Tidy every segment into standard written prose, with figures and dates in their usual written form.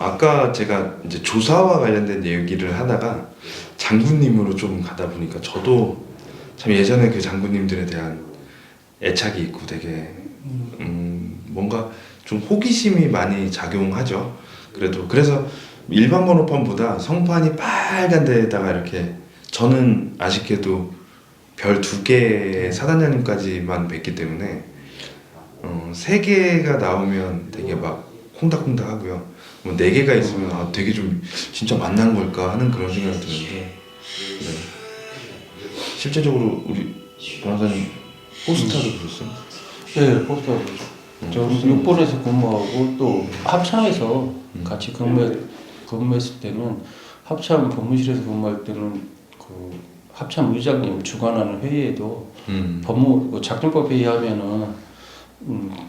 아까 제가 이제 조사와 관련된 얘기를 하다가 장군님으로 좀 가다 보니까 저도 참 예전에 그 장군님들에 대한 애착이 있고 되게 뭔가 좀 호기심이 많이 작용하죠. 그래도 그래서 일반 번호판보다 성판이 빨간 데에다가 이렇게 저는 아쉽게도 별 2개 사단장님까지만 뵀기 때문에 3개가 나오면 되게 막 콩닥콩닥 하고요. 뭐 4개가 있으면 아 되게 좀 진짜 만난 걸까 하는 그런 생각이 드는데 네. 실제적으로 우리 변호사님 포스터도 보셨어요? 네, 포스터. 저 6번에서 근무하고 또 합창에서 같이 근무했을 때는 합참 법무실에서 근무할 때는 그 합참 의장님 주관하는 회의에도 법무 작전법 회의하면은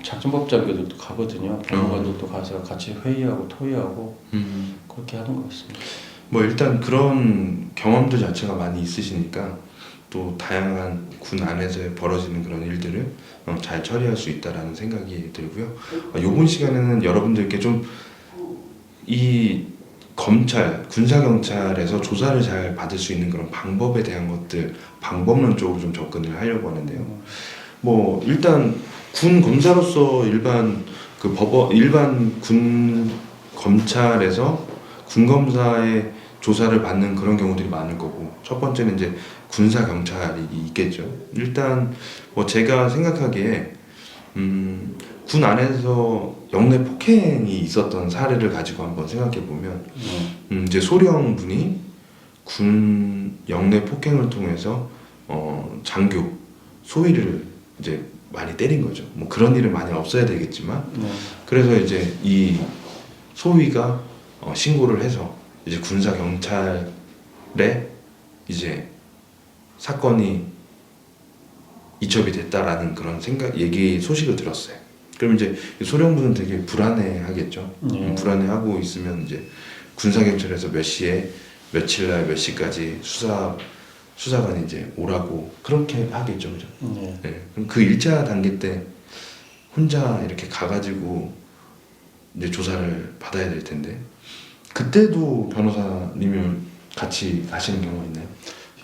작전법장들도 가거든요. 법무관들도 가서 같이 회의하고 토의하고 그렇게 하는 것 같습니다. 뭐 일단 그런 경험들 자체가 많이 있으시니까 또 다양한 군 안에서 벌어지는 그런 일들을 잘 처리할 수 있다라는 생각이 들고요. 이번 시간에는 여러분들께 좀 이 검찰, 군사경찰에서 조사를 잘 받을 수 있는 그런 방법에 대한 것들, 방법론 쪽으로 좀 접근을 하려고 하는데요. 뭐 일단 군 검사로서 일반 일반 군 검찰에서 군 검사의 조사를 받는 그런 경우들이 많을 거고, 첫 번째는 이제 군사 경찰이 있겠죠. 일단 뭐 제가 생각하기에 군 안에서 영내 폭행이 있었던 사례를 가지고 한번 생각해 보면 이제 소령분이 군 영내 폭행을 통해서 장교 소위를 이제 많이 때린 거죠. 뭐 그런 일은 많이 없어야 되겠지만 그래서 이제 이 소위가 신고를 해서 이제 군사 경찰에 이제 사건이 이첩이 됐다라는 그런 소식을 들었어요. 그럼 이제 소령분은 되게 불안해하겠죠. 불안해하고 있으면 이제 군사 경찰에서 몇 시에 며칠 날 몇 시까지 수사관이 이제 오라고 그렇게 하겠죠, 그죠? 네. 그럼 그 1차 단계 때 혼자 이렇게 가가지고 이제 조사를 받아야 될 텐데 그때도 변호사님을 같이 가시는 경우가 있나요?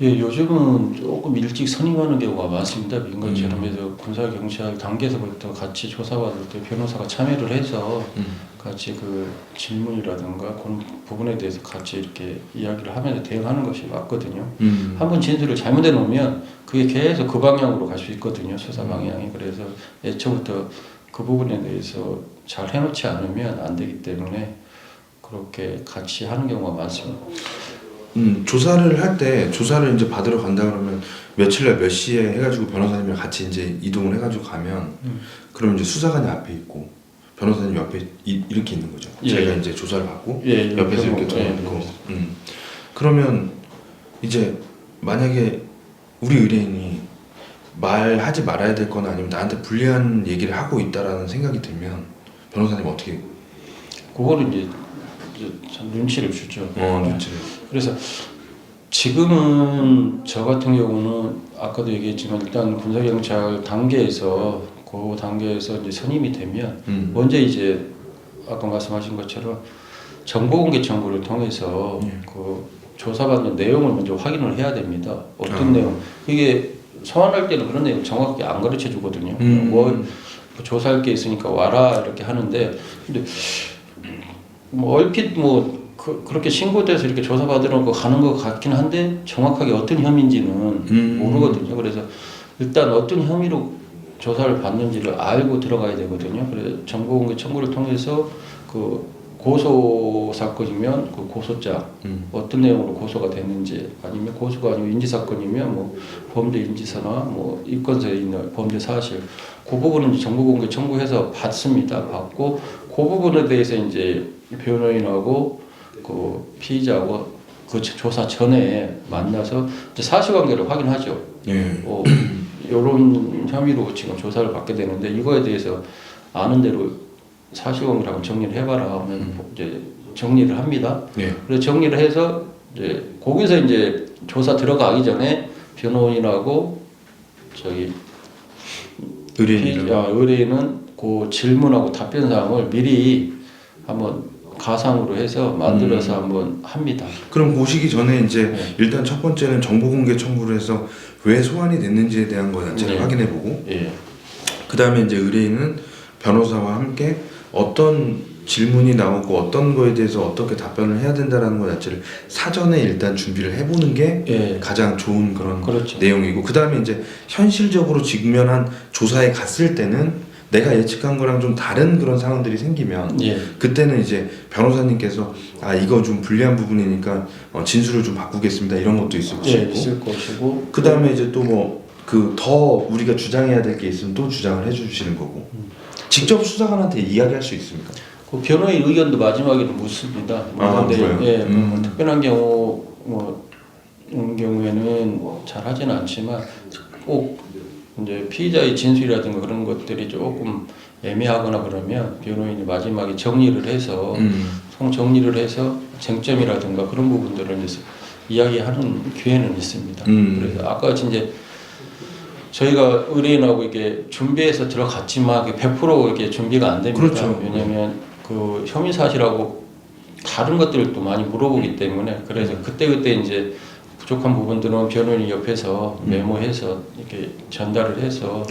예, 요즘은 조금 일찍 선임하는 경우가 많습니다. 민간처럼 그래서 군사 경찰 단계에서부터 같이 조사받을 때 변호사가 참여를 해서 같이 그 질문이라든가 그런 부분에 대해서 같이 이렇게 이야기를 하면서 대응하는 것이 맞거든요. 한번 진술을 잘못해 놓으면 그게 계속 그 방향으로 갈 수 있거든요. 수사 방향이. 그래서 애초부터 그 부분에 대해서 잘 해놓지 않으면 안 되기 때문에 그렇게 같이 하는 경우가 많습니다. 조사를 할 때 조사를 이제 받으러 간다 그러면 며칠 날 몇 시에 해가지고 변호사님이랑 같이 이제 이동을 해가지고 가면 그럼 이제 수사관이 앞에 있고 변호사님 옆에 이렇게 있는 거죠. 예. 제가 이제 조사를 받고 예, 옆에서 이렇게 돌아있고 그러면 이제 만약에 우리 의뢰인이 말하지 말아야 될 거나 아니면 나한테 불리한 얘기를 하고 있다라는 생각이 들면 변호사님 어떻게? 그거는 이제 참 눈치를 주죠. 눈치를. 그래서 지금은 저 같은 경우는 아까도 얘기했지만 일단 군사경찰 단계에서 그 단계에서 이제 선임이 되면 먼저 이제 아까 말씀하신 것처럼 정보공개 청구를 통해서 그 조사받는 내용을 먼저 확인을 해야 됩니다. 어떤 내용 이게 소환할 때는 그런 내용 정확하게 안 가르쳐 주거든요. 뭐 조사할 게 있으니까 와라 이렇게 하는데 근데 뭐 얼핏 뭐 그렇게 신고돼서 이렇게 조사받으러 가는 것 같긴 한데 정확하게 어떤 혐의인지는 모르거든요. 그래서 일단 어떤 혐의로 조사를 받는지를 알고 들어가야 되거든요. 그래서 정보공개 청구를 통해서 그 고소 사건이면 그 고소장 어떤 내용으로 고소가 됐는지 아니면 고소가 아니고 인지 사건이면 뭐 범죄 인지서나 뭐 입건서에 있는 범죄 사실 그 부분은 정보공개 청구해서 받습니다. 받고 그 부분에 대해서 이제 변호인하고 그 피의자하고 그 조사 전에 만나서 이제 사실관계를 확인하죠. 이런 혐의로 지금 조사를 받게 되는데 이거에 대해서 아는 대로 사실관계라고 정리를 해봐라 하면 이제 정리를 합니다. 그래서 정리를 해서 이제 거기서 이제 조사 들어가기 전에 변호인하고 저기 의뢰인은 그 질문하고 답변 사항을 미리 한번 가상으로 해서 만들어서 한번 합니다. 그럼 보시기 전에 이제 네. 일단 첫 번째는 정보공개 청구를 해서 왜 소환이 됐는지에 대한 거 자체를 네. 확인해보고 예. 그 다음에 이제 의뢰인은 변호사와 함께 어떤 질문이 나오고 어떤 거에 대해서 어떻게 답변을 해야 된다라는 것 자체를 사전에 일단 준비를 해보는 게 예. 가장 좋은 그런 그렇죠. 내용이고 그 다음에 이제 현실적으로 직면한 조사에 갔을 때는 내가 예측한 거랑 좀 다른 그런 상황들이 생기면 예. 그때는 이제 변호사님께서 아 이거 좀 불리한 부분이니까 진술을 좀 바꾸겠습니다 이런 것도 있을 예, 것이고 있을 것이고 그 다음에 이제 또 뭐 그 더 우리가 주장해야 될 게 있으면 또 주장을 해주시는 거고 직접 수사관한테 이야기할 수 있습니까? 그 변호인 의견도 마지막에는 묻습니다. 아, 묻는데 그래요? 예, 뭐 특별한 경우 경우에는 잘 하지는 않지만 꼭 이제 피의자의 진술이라든가 그런 것들이 조금 애매하거나 그러면 변호인이 마지막에 정리를 해서 정리를 해서 쟁점이라든가 그런 부분들을 이제 이야기하는 기회는 있습니다. 그래서 아까 이제 저희가 의뢰인하고 이게 준비해서 들어갔지만 100% 이렇게 준비가 안 됩니다. 그렇죠. 왜냐하면 그 혐의 사실하고 다른 것들을 또 많이 물어보기 때문에 그래서 그때 이제 부족한 부분들은 변호인이 옆에서 메모해서 이렇게 전달을 해서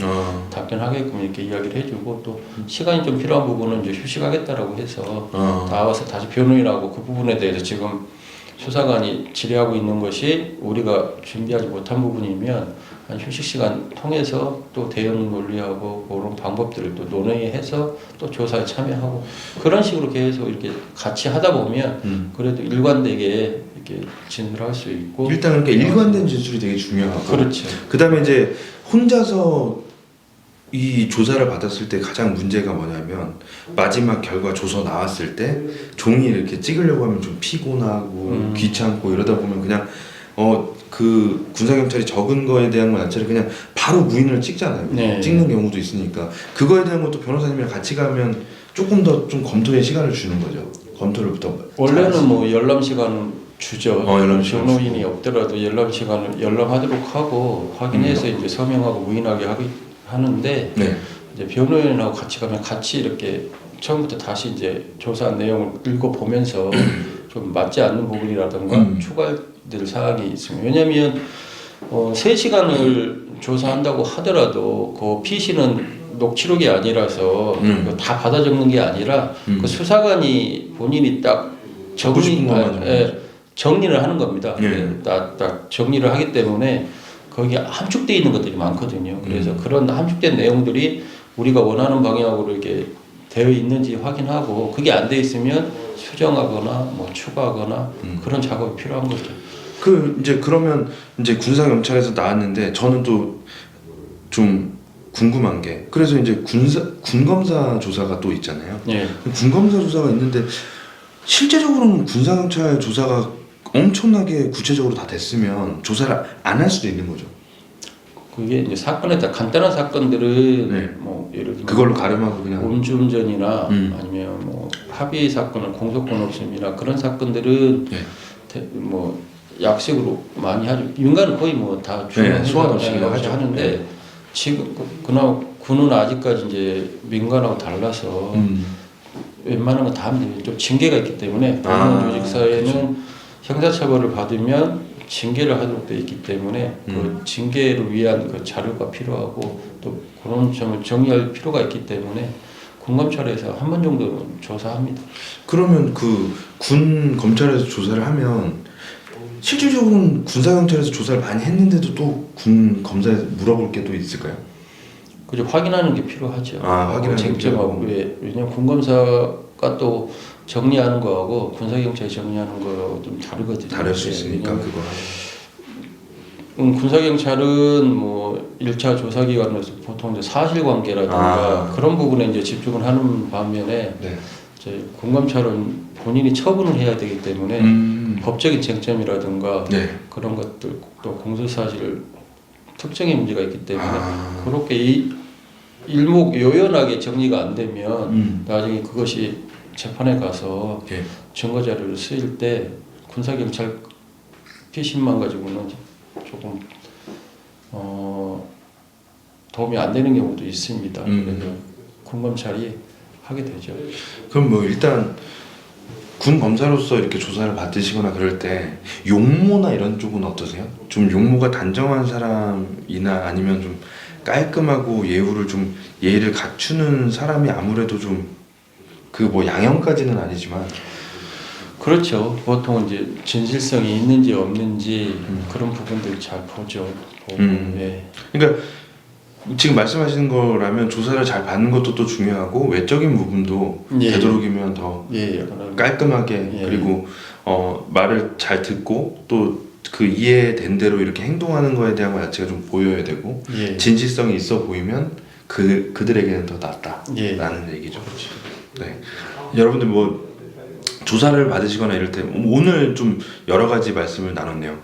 답변하게끔 이렇게 이야기를 해주고 또 시간이 좀 필요한 부분은 이제 휴식하겠다라고 해서 나와서 다시 변호인하고 그 부분에 대해서 지금 수사관이 질의하고 있는 것이 우리가 준비하지 못한 부분이면 한 휴식 시간 통해서 또 대응 논리하고 그런 방법들을 또 논의해서 또 조사에 참여하고 그런 식으로 계속 이렇게 같이 하다 보면 그래도 일관되게 이렇게 진술할 수 있고 일단 그렇게 일관된 진술이 되게 중요하고 그렇죠. 그 다음에 이제 혼자서 이 조사를 받았을 때 가장 문제가 뭐냐면 마지막 결과 조서 나왔을 때 종이 이렇게 찍으려고 하면 좀 피곤하고 귀찮고 이러다 보면 그냥 그 군사경찰이 적은 거에 대한 것 자체를 그냥 바로 무인을 찍잖아요. 네. 찍는 경우도 있으니까 그거에 대한 것도 변호사님이랑 같이 가면 조금 더 좀 검토의 시간을 주는 거죠. 검토를 부터 원래는 뭐 열람 시간은 주죠. 열람 시간 변호인이 주고. 없더라도 열람 시간을 열람하도록 하고 확인해서 이제 서명하고 무인하게 하는데 네. 이제 변호인하고 같이 가면 같이 이렇게 처음부터 다시 이제 조사 내용을 읽어보면서 좀 맞지 않는 부분이라든가 추가될 사항이 있습니다. 왜냐하면 3시간을 조사한다고 하더라도 그 PC는 녹취록이 아니라서 그거 다 받아 적는 게 아니라 그 수사관이 본인이 딱 정리를 하는 겁니다. 딱 정리를 하기 때문에 거기에 함축되어 있는 것들이 많거든요. 그래서 그런 함축된 내용들이 우리가 원하는 방향으로 이렇게 되어 있는지 확인하고 그게 안 돼 있으면 수정하거나 뭐 추가하거나 그런 작업이 필요한 거죠. 그 이제 그러면 이제 군사 경찰에서 나왔는데 저는 또 좀 궁금한 게 그래서 이제 군검사 조사가 또 있잖아요. 예. 군검사 조사가 있는데 실제적으로는 군사 경찰 조사가 엄청나게 구체적으로 다 됐으면 조사를 안 할 수도 있는 거죠. 그게 이제 사건에 따라 간단한 사건들은 네. 뭐 예를 들면 그걸로 가름하고 그냥 음주운전이나 아니면 뭐 합의 사건은 공소권 없음이나 그런 사건들은 뭐 약식으로 많이 하죠. 민간은 거의 뭐 다 소환 없이기도 하죠. 하는데 지금 그나마 군은 아직까지 이제 민간하고 달라서 웬만한 거 다 하면 돼요. 좀 징계가 있기 때문에 공무원 조직 사회는 형사처벌을 받으면 징계를 하도록 되어 있기 때문에 그 징계를 위한 그 자료가 필요하고 또 그런 점을 정리할 필요가 있기 때문에 군검찰에서 한 번 정도는 조사합니다. 그러면 그 군 검찰에서 조사를 하면 실질적으로는 군사 경찰에서 조사를 많이 했는데도 또 군 검사에서 물어볼 게 또 있을까요? 그죠, 확인하는 게 필요하죠. 확인하는 게 쟁점하고 왜냐면 군검사가 또 정리하는 거하고 군사경찰이 정리하는 거하고 좀 다르거든요. 다를 수 있으니까 그거. 군사경찰은 뭐 1차 조사 기관에서 보통 이제 사실관계라든가 그런 부분에 이제 집중을 하는 반면에 이제 군검찰은 본인이 처분을 해야 되기 때문에 법적인 쟁점이라든가 그런 것들 또 공소사실 특정의 문제가 있기 때문에 그렇게 일목요연하게 정리가 안 되면 나중에 그것이 재판에 가서 증거 자료를 쓰일 때 군사경찰 피신만 가지고는 조금 도움이 안 되는 경우도 있습니다. 그래서 군검찰이 하게 되죠. 그럼 뭐 일단 군 검사로서 이렇게 조사를 받으시거나 그럴 때 용모나 이런 쪽은 어떠세요? 좀 용모가 단정한 사람이나 아니면 좀 깔끔하고 예의를 갖추는 사람이 아무래도 좀 그 뭐 양형까지는 아니지만 그렇죠. 보통 이제 진실성이 있는지 없는지 그런 부분들 잘 보죠. 보고, 예. 그러니까 지금 말씀하시는 거라면 조사를 잘 받는 것도 또 중요하고 외적인 부분도 예. 되도록이면 더 예, 깔끔하게 예. 그리고 말을 잘 듣고 또 그 이해된 대로 이렇게 행동하는 거에 대한 것 자체가 좀 보여야 되고 예. 진실성이 있어 보이면 그들에게는 더 예. 낫다라는 얘기죠. 네, 여러분들 뭐 조사를 받으시거나 이럴 때 오늘 좀 여러 가지 말씀을 나눴네요.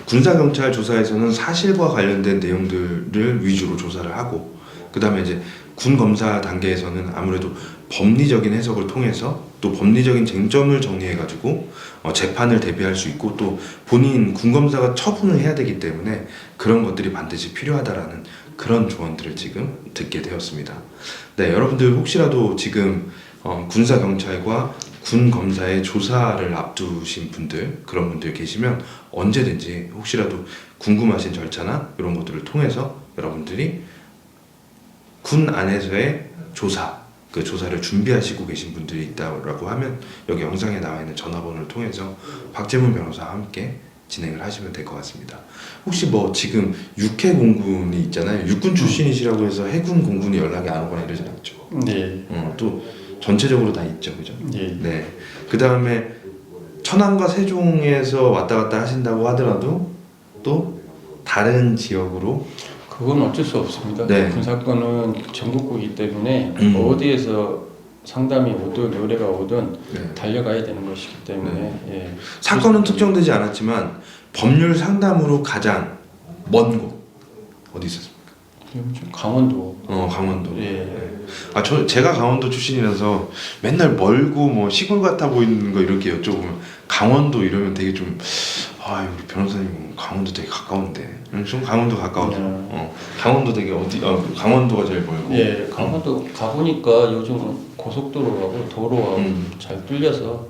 군사경찰 조사에서는 사실과 관련된 내용들을 위주로 조사를 하고 그 다음에 이제 군 검사 단계에서는 아무래도 법리적인 해석을 통해서 또 법리적인 쟁점을 정리해가지고 재판을 대비할 수 있고 또 본인 군 검사가 처분을 해야 되기 때문에 그런 것들이 반드시 필요하다라는 그런 조언들을 지금 듣게 되었습니다. 네, 여러분들 혹시라도 지금 군사 경찰과 군 검사의 조사를 앞두신 분들 그런 분들 계시면 언제든지 혹시라도 궁금하신 절차나 이런 것들을 통해서 여러분들이 군 안에서의 그 조사를 준비하시고 계신 분들이 있다고 하면 여기 영상에 나와 있는 전화번호를 통해서 박재문 변호사와 함께 진행을 하시면 될 것 같습니다. 혹시 뭐 지금 육해 공군이 있잖아요. 육군 출신이시라고 해서 해군 공군이 연락이 안 오거나 이러진 않죠. 네. 또 전체적으로 다 있죠, 그죠? 네. 네. 그 다음에 천안과 세종에서 왔다 갔다 하신다고 하더라도 또 다른 지역으로 그건 어쩔 수 없습니다. 네. 군사권은 전국구이기 때문에 어디에서 상담이 오든 의뢰가 오든 네. 달려가야 되는 것이기 때문에 예. 사건은 특정되지 않았지만 법률 상담으로 가장 먼 곳 어디 있었습니까? 강원도. 강원도. 예. 제가 강원도 출신이라서 맨날 멀고 뭐 시골 같아 보이는 거 이렇게 여쭤보면 강원도 이러면 되게 좀 우리 변호사님 강원도 되게 가까운데 좀 강원도 가까워서 강원도 되게 강원도가 제일 멀고 예, 강원도 가보니까 요즘 고속도로하고 도로하고 잘 뚫려서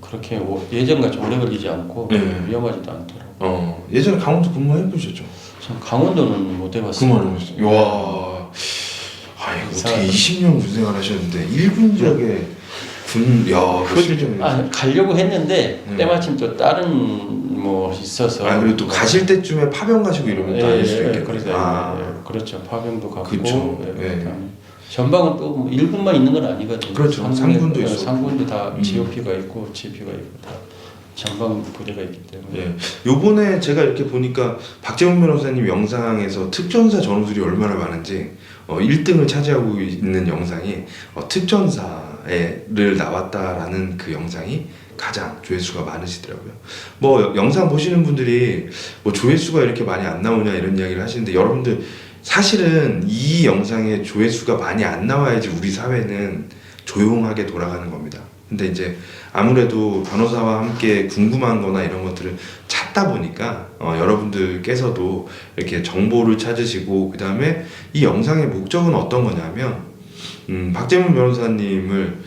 그렇게 예전같이 오래 걸리지 않고 네. 위험하지도 않더라고요. 예전에 강원도 근무해 보셨죠? 전 강원도는 못 해봤어요. 와, 어떻게 20년 군 생활 하셨는데 1분 지역에 그 실정이. 가려고 했는데 때마침 또 다른 뭐 있어서. 그리고 또 가실 때쯤에 파병 가시고 이러면 또 아닐 수도 있겠네. 그렇죠. 파병도 갔고. 그쵸. 전방은 또뭐 1군만 있는 건 아니거든요. 그렇죠. 상군도 있고. 상군도 다 GOP가 있고 GP가 있고 다 전방 부대가 있기 때문에. 요번에 제가 이렇게 보니까 박재문 변호사님 영상에서 특전사 전우들이 얼마나 많은지 1등을 차지하고 있는 영상이 특전사를 나왔다라는 그 영상이 가장 조회수가 많으시더라고요. 뭐 영상 보시는 분들이 뭐 조회수가 이렇게 많이 안 나오냐 이런 이야기를 하시는데 여러분들 사실은 이 영상에 조회수가 많이 안 나와야지 우리 사회는 조용하게 돌아가는 겁니다. 근데 이제 아무래도 변호사와 함께 궁금한 거나 이런 것들을 찾다 보니까 여러분들께서도 이렇게 정보를 찾으시고 그 다음에 이 영상의 목적은 어떤 거냐면 박재문 변호사님을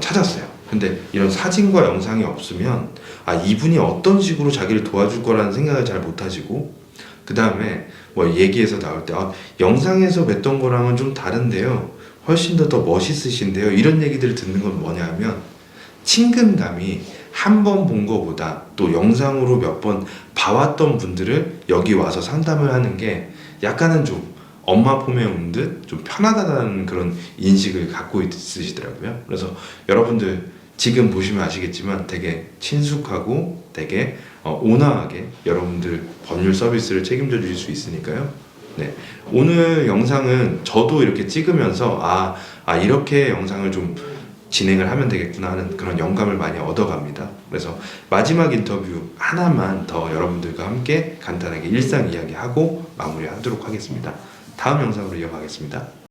찾았어요. 근데 이런 사진과 영상이 없으면 이분이 어떤 식으로 자기를 도와줄 거라는 생각을 잘 못 하시고 그 다음에 뭐 얘기에서 나올 때 영상에서 뵀던 거랑은 좀 다른데요. 훨씬 더 멋있으신데요. 이런 얘기들을 듣는 건 뭐냐면 친근감이 한 번 본 거보다 또 영상으로 몇 번 봐왔던 분들을 여기 와서 상담을 하는 게 약간은 좀 엄마 품에 온 듯 좀 편하다는 그런 인식을 갖고 있으시더라고요. 그래서 여러분들 지금 보시면 아시겠지만 되게 친숙하고 되게 온화하게 여러분들 법률 서비스를 책임져 주실 수 있으니까요. 네, 오늘 영상은 저도 이렇게 찍으면서 이렇게 영상을 좀 진행을 하면 되겠구나 하는 그런 영감을 많이 얻어갑니다. 그래서 마지막 인터뷰 하나만 더 여러분들과 함께 간단하게 일상 이야기하고 마무리하도록 하겠습니다. 다음 영상으로 이어가겠습니다.